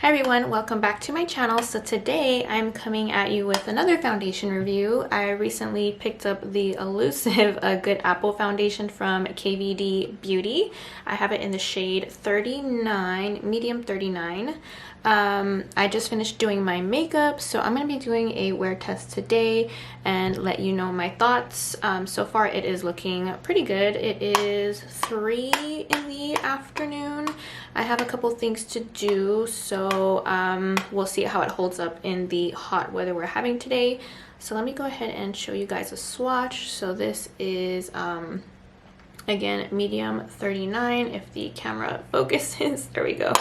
Hi everyone, welcome back to my channel. So today I'm coming at you with another foundation review. I recently picked up the elusive Good Apple foundation from KVD Beauty. I have it in the shade 39, medium 39. I just finished doing my makeup, so I'm going to be doing a wear test today and let you know my thoughts. So far it is looking pretty good. It is 3 in the afternoon. I have a couple things to do, so we'll see how it holds up in the hot weather we're having today. So let me go ahead and show you guys a swatch. So this is again medium 39 if the camera focuses. There we go.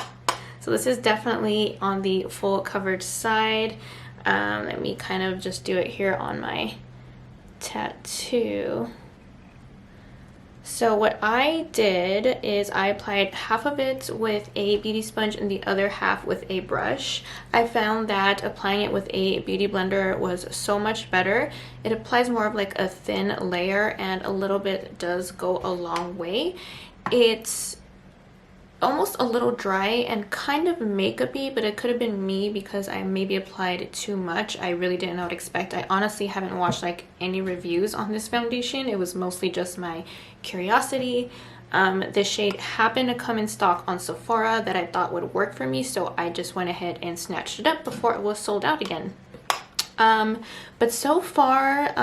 So this is definitely on the full coverage side. Let me kind of just do it here on my tattoo. So what I did is I applied half of it with a beauty sponge and the other half with a brush. I found that applying it with a beauty blender was so much better. It applies more of like a thin layer and a little bit does go a long way. It's almost a little dry and kind of makeup-y, but it could have been me because I maybe applied too much. I really didn't know what to expect. I honestly haven't watched like any reviews on this foundation. It was mostly just my curiosity. This shade happened to come in stock on Sephora that I thought would work for me, so I just went ahead and snatched it up before it was sold out again. But so far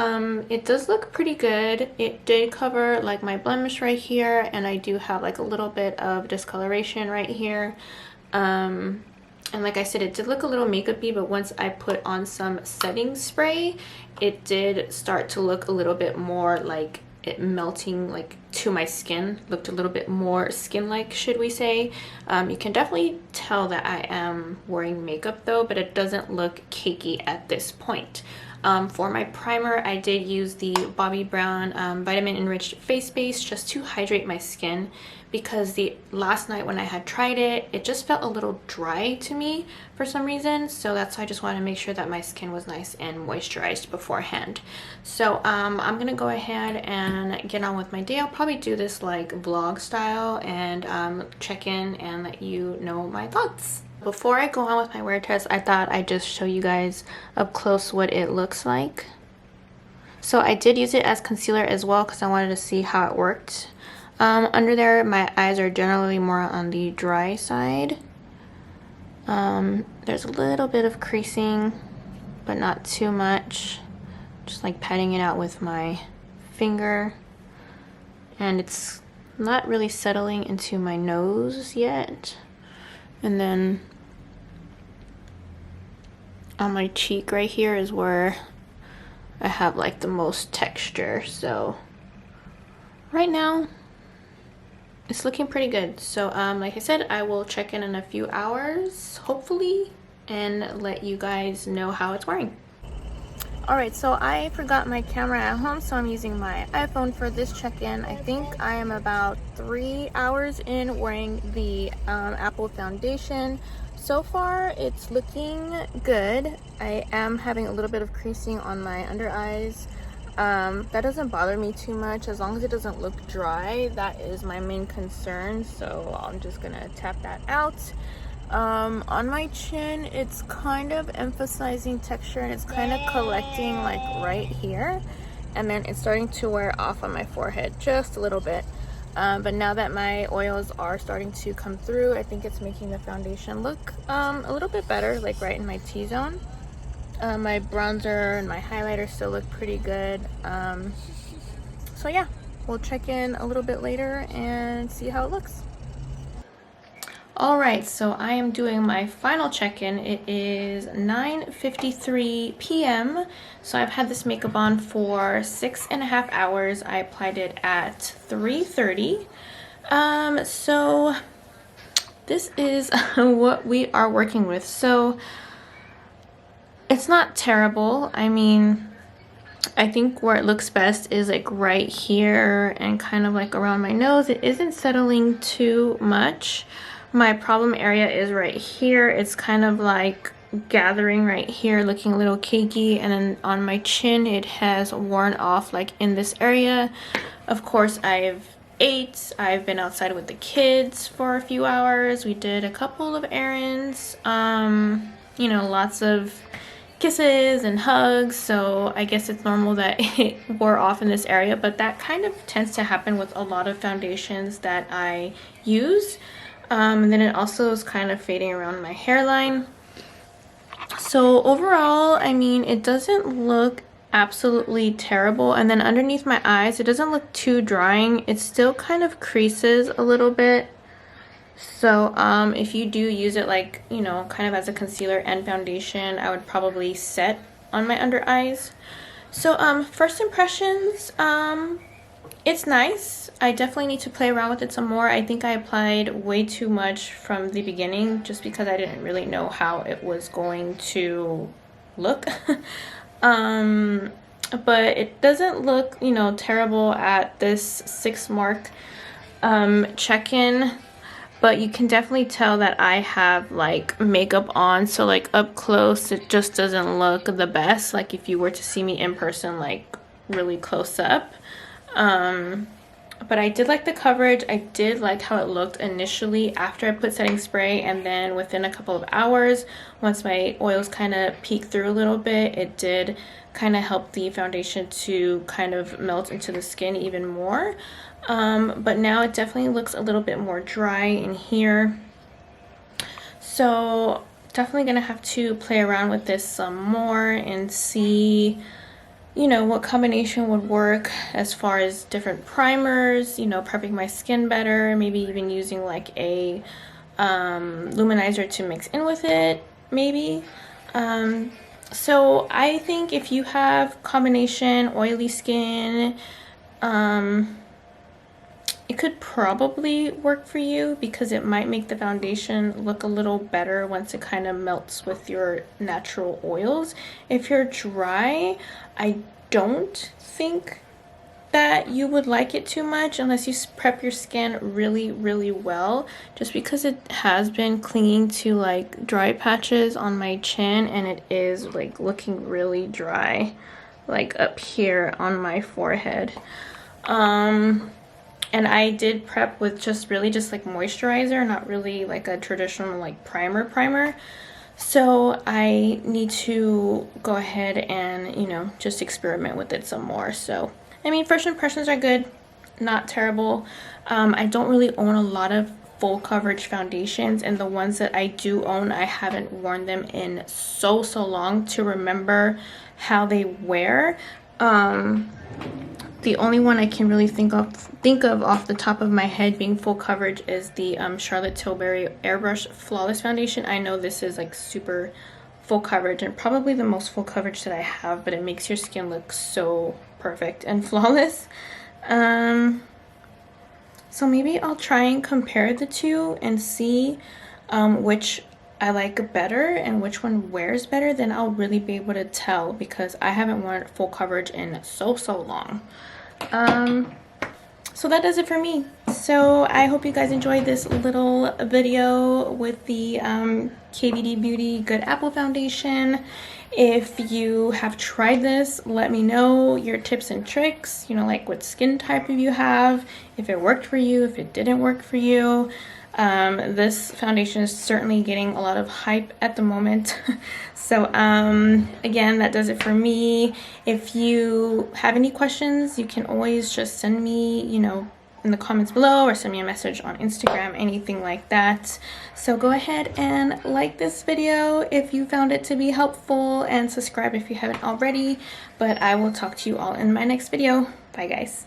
it does look pretty good. It did cover like my blemish right here, and I do have like a little bit of discoloration right here. And like I said, it did look a little makeup-y, but once I put on some setting spray, it did start to look a little bit more like it melting like to my skin. Looked a little bit more skin-like, should we say. You can definitely tell that I am wearing makeup though, but it doesn't look cakey at this point. For my primer, I did use the Bobbi Brown vitamin enriched face base just to hydrate my skin, because the last night when I had tried it, it just felt a little dry to me for some reason. So that's why I just wanted to make sure that my skin was nice and moisturized beforehand. So I'm gonna go ahead and get on with my day. I'll probably do this like vlog style and check in and let you know my thoughts. Before I go on with my wear test, I thought I'd just show you guys up close what it looks like. So I did use it as concealer as well because I wanted to see how it worked. Under there, my eyes are generally more on the dry side. There's a little bit of creasing, but not too much. Just like patting it out with my finger. And it's not really settling into my nose yet. And then on my cheek right here is where I have like the most texture. So right now it's looking pretty good. So like I said, I will check in a few hours hopefully and let you guys know how it's wearing. Alright, so I forgot my camera at home, so I'm using my iPhone for this check-in. I think I am about 3 hours in wearing the Apple foundation. So far, it's looking good. I am having a little bit of creasing on my under eyes. That doesn't bother me too much as long as it doesn't look dry. That is my main concern, so I'm just gonna tap that out. On my chin, it's kind of emphasizing texture and it's kind of collecting like right here, and then it's starting to wear off on my forehead just a little bit. But now that my oils are starting to come through, I think it's making the foundation look a little bit better, like right in my T-zone. My bronzer and my highlighter still look pretty good. So yeah, we'll check in a little bit later and see how it looks. Alright, so I am doing my final check-in. It is 9:53 p.m. So I've had this makeup on for 6.5 hours. I applied it at 3:30. So this is what we are working with. So it's not terrible. I mean, I think where it looks best is like right here and kind of like around my nose. It isn't settling too much. My problem area is right here. It's kind of like gathering right here, looking a little cakey, and then on my chin it has worn off like in this area. Of course, I've ate. I've been outside with the kids for a few hours. We did a couple of errands. You know, lots of kisses and hugs, so I guess it's normal that it wore off in this area, but that kind of tends to happen with a lot of foundations that I use. And then it also is kind of fading around my hairline. So overall, I mean, it doesn't look absolutely terrible. And then underneath my eyes, it doesn't look too drying. It still kind of creases a little bit. So if you do use it like, you know, kind of as a concealer and foundation, I would probably set on my under eyes. So first impressions, it's nice. I definitely need to play around with it some more. I think I applied way too much from the beginning just because I didn't really know how it was going to look. But it doesn't look, you know, terrible at this 6 mark check-in. But you can definitely tell that I have like makeup on, so like up close it just doesn't look the best, like if you were to see me in person, like really close up. But I did like the coverage. I did like how it looked initially after I put setting spray, and then within a couple of hours, once my oils kind of peeked through a little bit, it did kind of help the foundation to kind of melt into the skin even more. But now it definitely looks a little bit more dry in here. So definitely gonna have to play around with this some more and see, you know, what combination would work as far as different primers, you know, prepping my skin better, maybe even using like a luminizer to mix in with it, maybe. So I think if you have combination oily skin, it could probably work for you because it might make the foundation look a little better once it kind of melts with your natural oils. If you're dry, I don't think that you would like it too much unless you prep your skin really, really well, just because it has been clinging to like dry patches on my chin, and it is like looking really dry, like up here on my forehead. And I did prep with just really just like moisturizer, not really like a traditional like primer. So I need to go ahead and, you know, just experiment with it some more. So, I mean, first impressions are good, not terrible. I don't really own a lot of full coverage foundations, and the ones that I do own, I haven't worn them in so long to remember how they wear. The only one I can really think of off the top of my head being full coverage is the Charlotte Tilbury Airbrush Flawless Foundation. I know this is like super full coverage and probably the most full coverage that I have, but it makes your skin look so perfect and flawless. So maybe I'll try and compare the two and see which I like better and which one wears better. Then I'll really be able to tell, because I haven't worn full coverage in so long. So that does it for me. So I hope you guys enjoyed this little video with the KVD Beauty Good Apple Foundation. If you have tried this, let me know your tips and tricks, you know, like what skin type you have, if it worked for you, if it didn't work for you. This foundation is certainly getting a lot of hype at the moment. So again, that does it for me. If you have any questions, you can always just send me, you know, in the comments below, or send me a message on Instagram, anything like that. So go ahead and like this video if you found it to be helpful, and subscribe if you haven't already. But I will talk to you all in my next video. Bye guys.